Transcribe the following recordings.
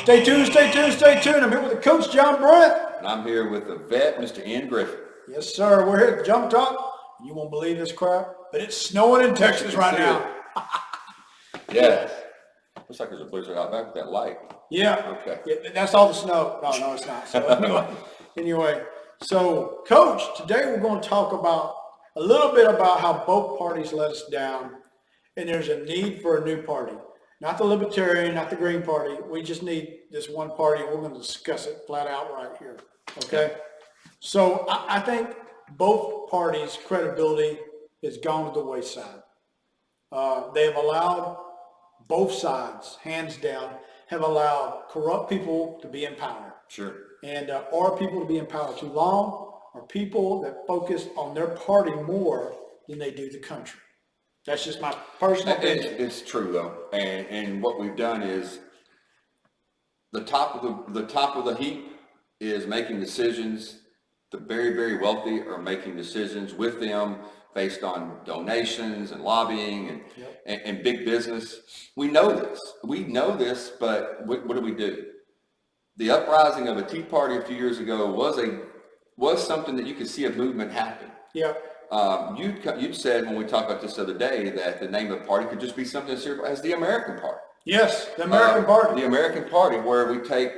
Stay tuned, stay tuned, stay tuned. I'm here with the coach, John Bryant. And I'm here with the vet, Mr. Ian Griffin. Yes, sir. We're here at Jump Talk. You won't believe this crap, but it's snowing in Texas right now. Yes. Looks like there's a blizzard out back with that light. Yeah. Okay. Yeah, that's all the snow. No, it's not. So anyway, so Coach, today we're going to talk about a little bit about how both parties let us down, and there's a need for a new party. Not the Libertarian, not the Green Party. We just need this one party, and we're going to discuss it flat out right here. Okay? So I think both parties' credibility has gone to the wayside. They have allowed both sides, hands down, have allowed corrupt people to be in power. Sure. And are people to be in power too long, or people that focus on their party more than they do the country. That's just my personal opinion. It's true though, and what we've done is the top of the heap is making decisions. The very, very wealthy are making decisions with them based on donations and lobbying and big business. We know this, but what do? The uprising of a Tea Party a few years ago was something that you could see a movement happen. Yeah. You said when we talked about this the other day that the name of the party could just be something as simple as the American Party. Yes, the American Party. The American Party, where we take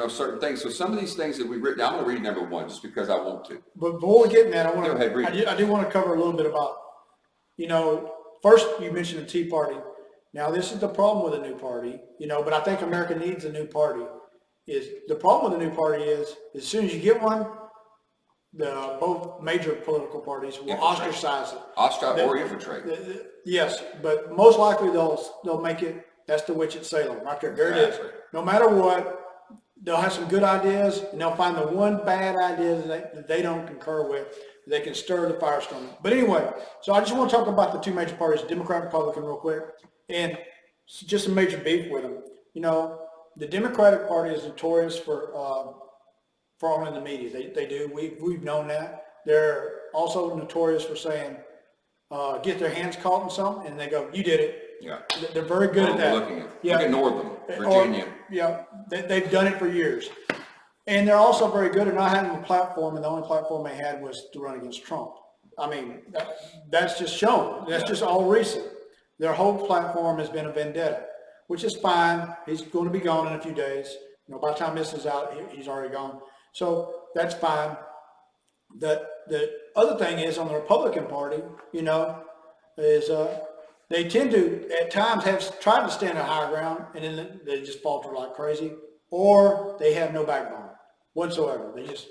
certain things. So some of these things that we've written down, I'm going to read number one just because I want to. But before we get in that, I do want to cover a little bit about, first you mentioned the Tea Party. Now this is the problem with a new party, but I think America needs a new party. The problem with a new party is as soon as you get one, both major political parties will ostracize it. Or infiltrate. Yes, but most likely they'll make it. That's the witch at Salem, right there. There it is. No matter what, they'll have some good ideas, and they'll find the one bad idea that they don't concur with. They can stir the firestorm. But anyway, so I just want to talk about the two major parties, Democrat and Republican, real quick, and just some major beef with them. The Democratic Party is notorious for owning the media. They do. We've known that. They're also notorious for saying, get their hands caught in something, and they go, "You did it." Yeah. They're very good at that. Look at Northam, Virginia. They've done it for years. And they're also very good at not having a platform, and the only platform they had was to run against Trump. I mean, that's just shown. That's just all recent. Their whole platform has been a vendetta, which is fine. He's going to be gone in a few days. By the time this is out, he's already gone. So that's fine. The other thing is on the Republican Party, is they tend to, at times, have tried to stand a high ground, and then they just falter like crazy, or they have no backbone whatsoever. They just,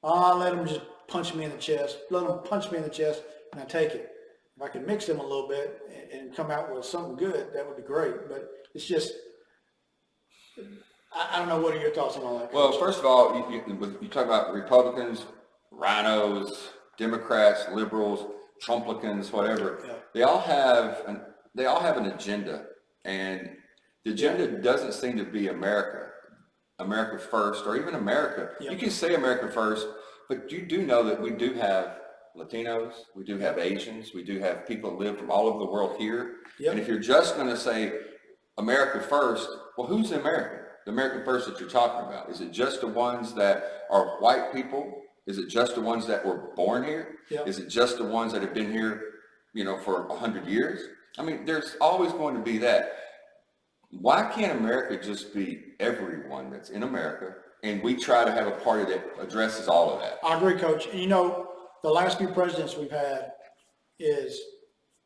let them just punch me in the chest. Let them punch me in the chest, and I take it. If I could mix them a little bit and come out with something good, that would be great. But it's just, I don't know. What are your thoughts on all that? Well, first of all, you talk about Republicans, rhinos, Democrats, liberals, Trumplicans, whatever. Yeah. They all have an agenda, and the agenda doesn't seem to be America first, or even America. Yep. You can say America first, but you do know that we do have Latinos, we do have Asians, we do have people that live from all over the world here. Yep. And if you're just going to say America first, well, who's the American? The American first that you're talking about? Is it just the ones that are white people? Is it just the ones that were born here? Yep. Is it just the ones that have been here, for 100 years? I mean, there's always going to be that. Why can't America just be everyone that's in America, and we try to have a party that addresses all of that? I agree, Coach. And the last few presidents we've had is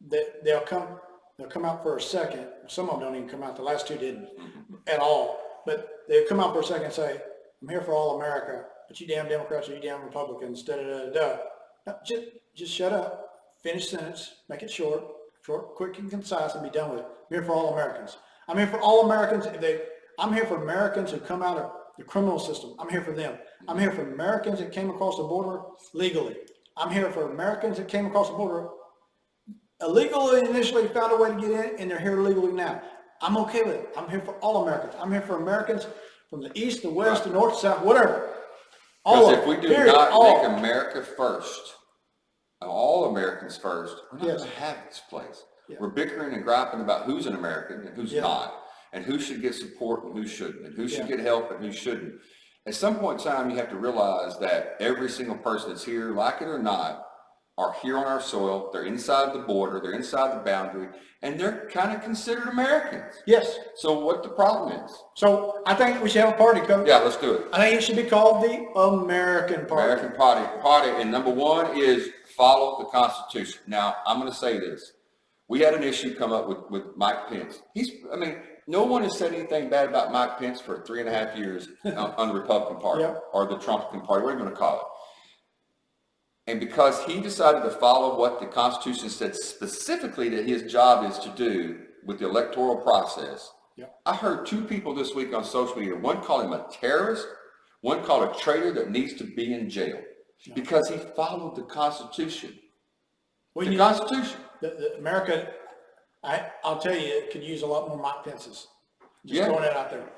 that they'll come out for a second. Some of them don't even come out. The last two didn't at all. But they'll come out for a second and say, "I'm here for all America, but you damn Democrats or you damn Republicans, da-da-da-da." No, just shut up, finish sentence, make it short, quick and concise, and be done with it. I'm here for all Americans. I'm here for all Americans. I'm here for Americans who come out of the criminal system. I'm here for them. I'm here for Americans that came across the border legally. I'm here for Americans that came across the border illegally initially, found a way to get in, and they're here legally now. I'm okay with it. I'm here for all Americans. I'm here for Americans from the east, the west, the north, south, whatever. Because if we do not make America first, all Americans first, we're not going to have this place. Yeah. We're bickering and griping about who's an American and who's not. and who should get support and who shouldn't, and who should Yeah. get help and who shouldn't. At some point in time, you have to realize that every single person that's here, like it or not, are here on our soil. They're inside the border, they're inside the boundary, and they're kind of considered Americans. Yes. So what the problem is? So I think we should have a party, Coach. Yeah, let's do it. I think it should be called the American Party. American Party. And number one is follow the Constitution. Now, I'm going to say this. We had an issue come up with Mike Pence. No one has said anything bad about Mike Pence for 3.5 years on the Republican Party Yep. or the Trumpican Party, whatever you want to call it. And because he decided to follow what the Constitution said specifically that his job is to do with the electoral process, Yep. I heard 2 people this week on social media, one called him a terrorist, one called a traitor that needs to be in jail because he followed the Constitution. We The need- Constitution. America, I'll tell you, it could use a lot more Mike Pence's. Just Yeah. throwing that out there.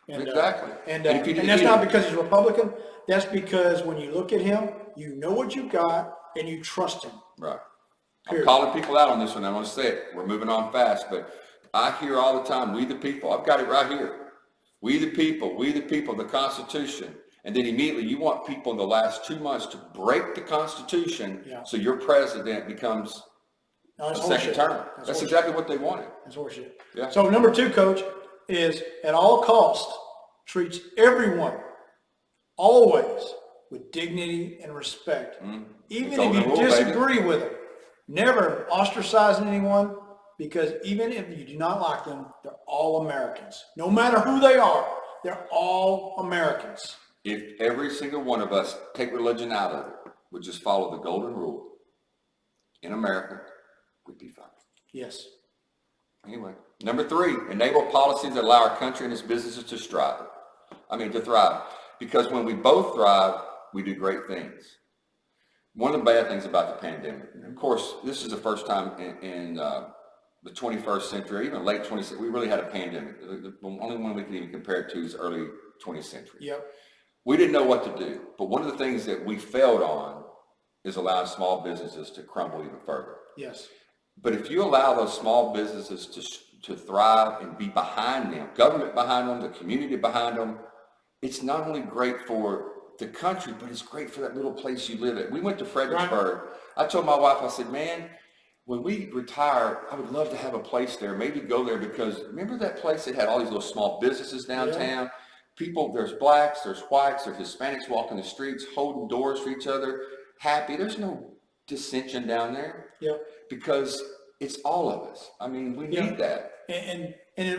And, Exactly. And And if you- that's not because he's Republican. That's because when you look at him, you know what you got and you trust him. Right. I'm Period. calling people out on this one. I want to say it. We're moving on fast, but I hear all the time, we the people. I've got it right here. We the people, the Constitution. And then immediately you want people in the last 2 months to break the Constitution Yeah. so your president becomes No, a it's second horseshit. term. That's horseshit. exactly what they wanted. That's horseshit. Yeah. So number 2, Coach, is at all costs treats everyone always with dignity and respect. Even Golden if you rule, baby. disagree with them. Never ostracizing anyone, because even if you do not like them, they're all Americans. No matter who they are, they're all Americans. If every single one of us take religion out of it, would just follow the golden rule in America, we'd be fine. Yes. Anyway, number 3, enable policies that allow our country and its businesses to thrive. Because when we both thrive, we do great things. One of the bad things about the pandemic, of course, this is the first time in the 21st century, or even late 20th century, we really had a pandemic. The only one we can even compare it to is early 20th century. Yep. We didn't know what to do. But one of the things that we failed on is allowing small businesses to crumble even further. Yes. But if you allow those small businesses to thrive and be behind them, government behind them, the community behind them, it's not only great for the country, but it's great for that little place you live at. We went to Fredericksburg. I told my wife, I said, man, when we retire, I would love to have a place there, maybe go there, because remember that place that had all these little small businesses downtown? Yeah. People, there's blacks, there's whites, there's Hispanics walking the streets, holding doors for each other, happy. There's no dissension down there. Yep. Because it's all of us. I mean, we need that. And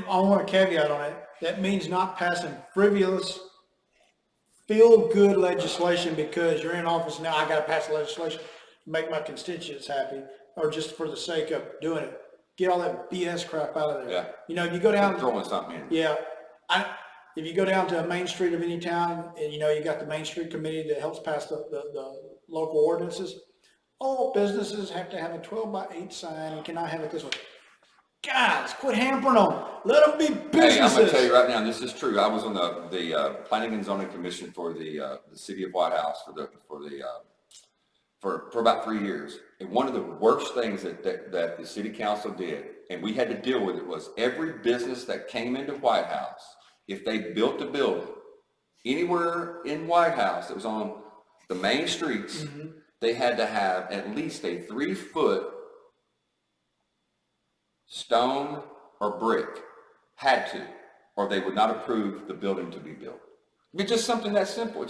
I want to caveat on it. That means not passing frivolous, feel-good legislation because you're in office now. I got to pass legislation to make my constituents happy, or just for the sake of doing it. Get all that BS crap out of there. Yeah. You know, you go down. Throwing something in. Yeah. If you go down to a main street of any town, and you know you got the Main Street Committee that helps pass the local ordinances, all businesses have to have a 12x8 sign and cannot have it this way. Guys, quit hampering them. Let them be businesses. Hey, I'm going to tell you right now, this is true. I was on the Planning and Zoning Commission for the City of White House for about 3 years. And one of the worst things that the City Council did, and we had to deal with it, was every business that came into White House, if they built a building anywhere in White House that was on the main streets, they had to have at least a 3-foot stone or brick, had to, or they would not approve the building to be built. I mean, just something that simple.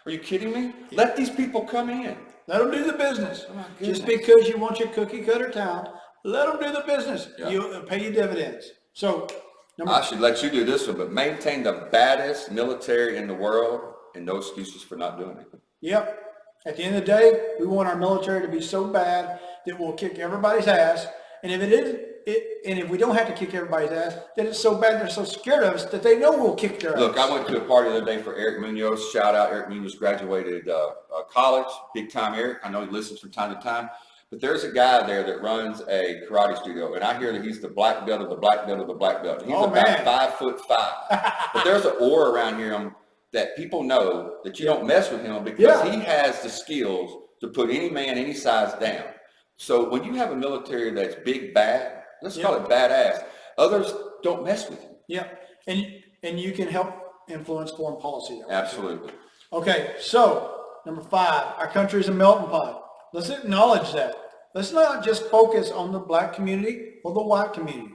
Are you kidding me? Let these people come in. Let them do the business. Oh, Just because you want your cookie cutter town, let them do the business. Yeah. You'll pay you dividends. So, I should let you do this one, but maintain the baddest military in the world and no excuses for not doing it. Yep. At the end of the day, we want our military to be so bad that we'll kick everybody's ass. And if and if we don't have to kick everybody's ass, then it's so bad they're so scared of us that they know we'll kick their ass. Look, I went to a party the other day for Eric Munoz. Shout out, Eric Munoz graduated college. Big time Eric. I know he listens from time to time. But there's a guy there that runs a karate studio, and I hear that he's the black belt of the black belt of the black belt. He's about 5'5". But there's an aura around here that people know that you don't mess with him because he has the skills to put any man, any size down. So when you have a military that's big, bad, let's call it badass, others don't mess with you. Yeah, and you can help influence foreign policy that way. Absolutely. Okay, so number 5, our country is a melting pot. Let's acknowledge that. Let's not just focus on the black community or the white community.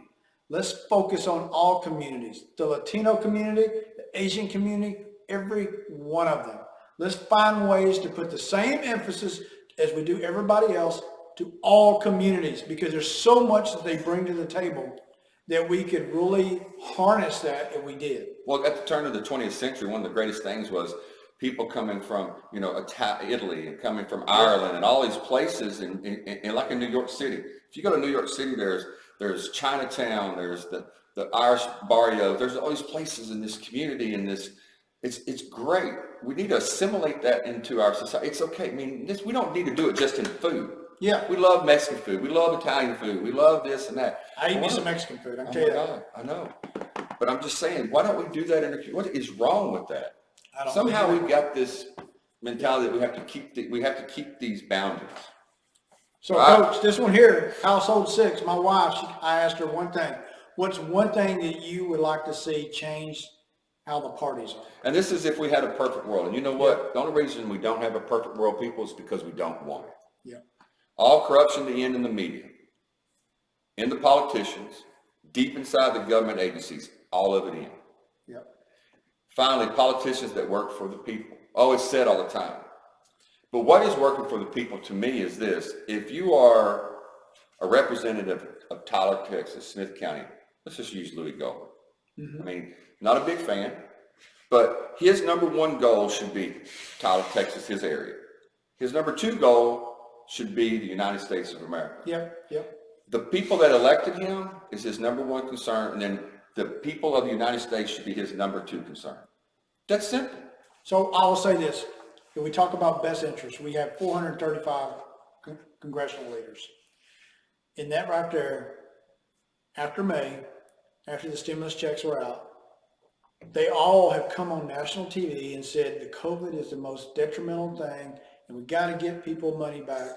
Let's focus on all communities, the Latino community, the Asian community, every one of them. Let's find ways to put the same emphasis as we do everybody else to all communities, because there's so much that they bring to the table that we could really harness that if we did. Well, at the turn of the 20th century, one of the greatest things was people coming from, Italy and coming from Ireland and all these places, and like in New York City. If you go to New York City, there's Chinatown, there's the Irish barrio, there's all these places in this community, and it's great. We need to assimilate that into our society. It's okay. I mean, we don't need to do it just in food. Yeah. We love Mexican food. We love Italian food. We love this and that. I eat me some Mexican food, I can tell you that. God, I know. But I'm just saying, why don't we do that in the, what is wrong with that? Somehow we've got this mentality that we have to keep these boundaries. So Coach, this one here, household 6, my wife, I asked her one thing. What's one thing that you would like to see change how the parties are? And this is if we had a perfect world. And you know what? The only reason we don't have a perfect world, people, is because we don't want it. Yeah. All corruption to end in the media, in the politicians, deep inside the government agencies, all of it in. Yeah. Finally, politicians that work for the people. Oh, it's said all the time. But what is working for the people to me is this. If you are a representative of Tyler, Texas, Smith County, let's just use Louis Goldman. I mean, not a big fan, but his number 1 goal should be Tyler, Texas, his area. His number 2 goal should be the United States of America. Yep. The people that elected him is his number 1 concern, and then the people of the United States should be his number 2 concern. That's simple. So I will say this. If we talk about best interest, we have 435 congressional leaders. In that right there, after May, after the stimulus checks were out, they all have come on national TV and said the COVID is the most detrimental thing and we got to get people money back.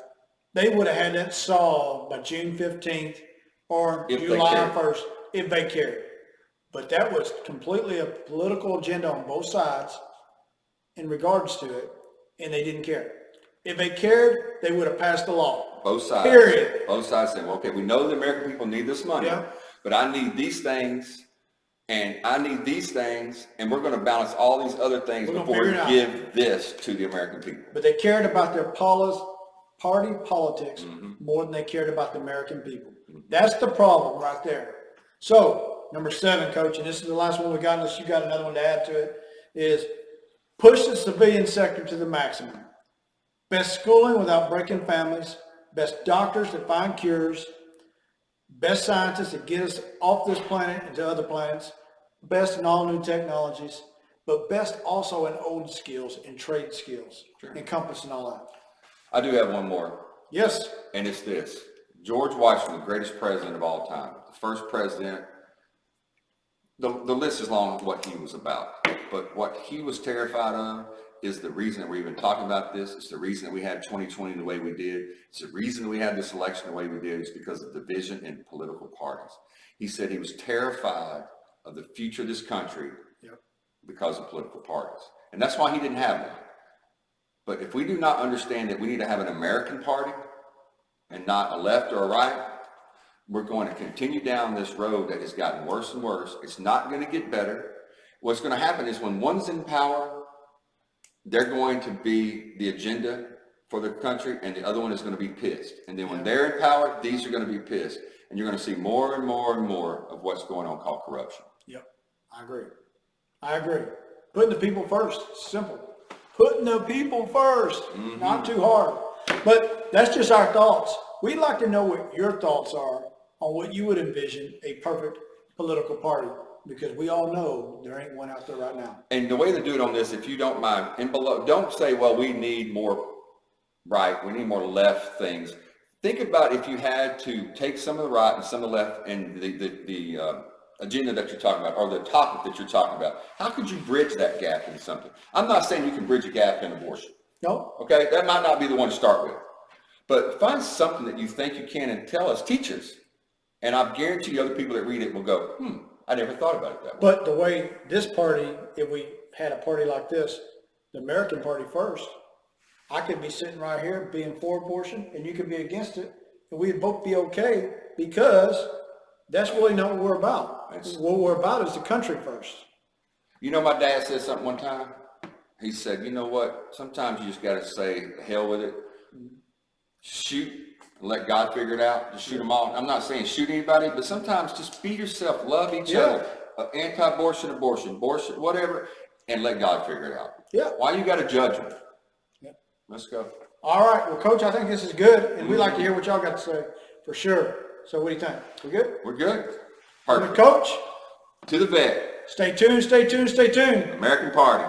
They would have had that solved by June 15th or July 1st if they cared. But that was completely a political agenda on both sides in regards to it, and they didn't care. If they cared, they would have passed the law. Both sides. Period. Both sides saying, well, okay, we know the American people need this money, but I need these things, and I need these things, and we're going to balance all these other things before we give this to the American people. But they cared about their party politics more than they cared about the American people. That's the problem right there. So, number 7, Coach, and this is the last one we got, unless you got another one to add to it, is push the civilian sector to the maximum. Best schooling without breaking families, best doctors that find cures, best scientists that get us off this planet into other planets, best in all new technologies, but best also in old skills and trade skills, encompassing all that. I do have one more. Yes. And it's this. George Washington, the greatest president of all time, the first president. The list is long of what he was about, but what he was terrified of is the reason that we're even talking about this. It's the reason that we had 2020 the way we did. It's the reason that we had this election the way we did. It's because of division in political parties. He said he was terrified of the future of this country because of political parties. And that's why he didn't have one. But if we do not understand that we need to have an American party and not a left or a right, we're going to continue down this road that has gotten worse and worse. It's not going to get better. What's going to happen is when one's in power, they're going to be the agenda for the country, and the other one is going to be pissed. And then when they're in power, these are going to be pissed. And you're going to see more and more and more of what's going on called corruption. Yep, I agree. Putting the people first, simple. Putting the people first, not too hard. But that's just our thoughts. We'd like to know what your thoughts are on what you would envision a perfect political party, because we all know there ain't one out there right now. And the way to do it on this, if you don't mind, and below, don't say, well, we need more right, we need more left things. Think about if you had to take some of the right and some of the left and the agenda that you're talking about, or the topic that you're talking about. How could you bridge that gap into something? I'm not saying you can bridge a gap in abortion. No. Okay, that might not be the one to start with. But find something that you think you can and tell us, teachers. And I guarantee you other people that read it will go, I never thought about it that way. But the way this party, if we had a party like this, the American Party first, I could be sitting right here being for abortion and you could be against it, and we'd both be okay, because that's really not what we're about. What we're about is the country first. You know, my dad said something one time. He said, you know what? Sometimes you just got to say, the hell with it. Shoot and let God figure it out. Just shoot them all. I'm not saying shoot anybody, but sometimes just be yourself. Love each other. Anti-abortion, abortion, whatever, and let God figure it out. Yeah. Why you got to judge them? Yeah. Let's go. All right. Well, Coach, I think this is good, and we'd like to hear what y'all got to say for sure. So what do you think? We good? We're good. From the Perfect. Coach, To the vet. stay tuned, stay tuned, stay tuned. American Party.